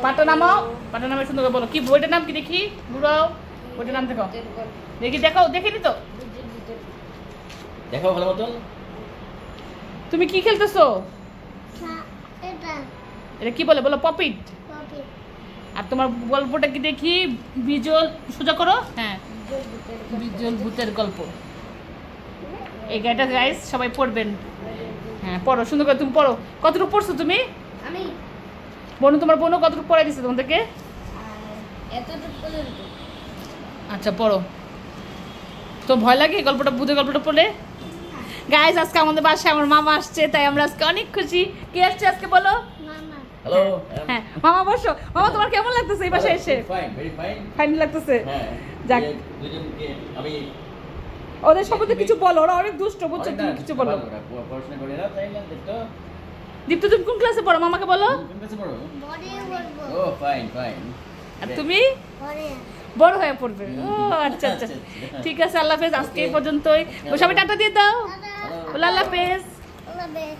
পাটা নামাও, পাটা নামে সুন্দর করে বলো। কি বইটার নাম কি দেখি? বুড়াও বইটার নাম দেখো, দেখি দেখাও, দেখিনি তো দেখাও ভালো মতন। তুমি কি খেলতেছো? এটা কি বলে বলো? পপিট। আর তোমার গল্পটা কি দেখি? বিজল, সোজা করো। হ্যাঁ, বিজল ভূতের গল্প। এই গাইটা গাইস সবাই পড়বেন। হ্যাঁ পড়ো সুন্দর করে, তুমি পড়ো। কতটুকু পড়ছো তুমি? আমি বোনু, তোমার বোনও কতটুকু পড়াই দিচ্ছে তোমাদেরকে? এতটুকু পর্যন্ত। আচ্ছা পড়ো। তো ভয় লাগে এই গল্পটা, ভূতের গল্পটা পড়লে? গাইস আজকে আমাদের বাসায় আমার মামা আসছে, তাই আমরা আজকে অনেক খুশি। কে আসছে আজকে বলো? মামা। হ্যালো। হ্যাঁ মামা বসো। মামা তোমার কেমন লাগতেছে এই বাসায় এসে? Fine, very fine. ফাইন লাগতেছে? হ্যাঁ। যাক। দুজনকে আমি ওদের সম্বন্ধে কিছু বলো, ওরা অনেক দুষ্ট বুঝছো, তুমি কিছু বলো। পড়াশোনা করে না, তাই না? দেখতো দীপ্ত তুমি কোন ক্লাসে পড়ো? মামাকে বলো। কোন ক্লাসে পড়ো? বড়ে বলবো। ও ফাইন ফাইন। আর তুমি? বড়ে। বড় হয়ে পড়বে। ও আচ্ছা আচ্ছা, ঠিক আছে। আল্লাহ হাফেজ, আজকে এই পর্যন্তই। সবাই টাটা দিয়ে দাও। দাদা। আল্লাহ হাফেজ। আল্লাহ হাফেজ।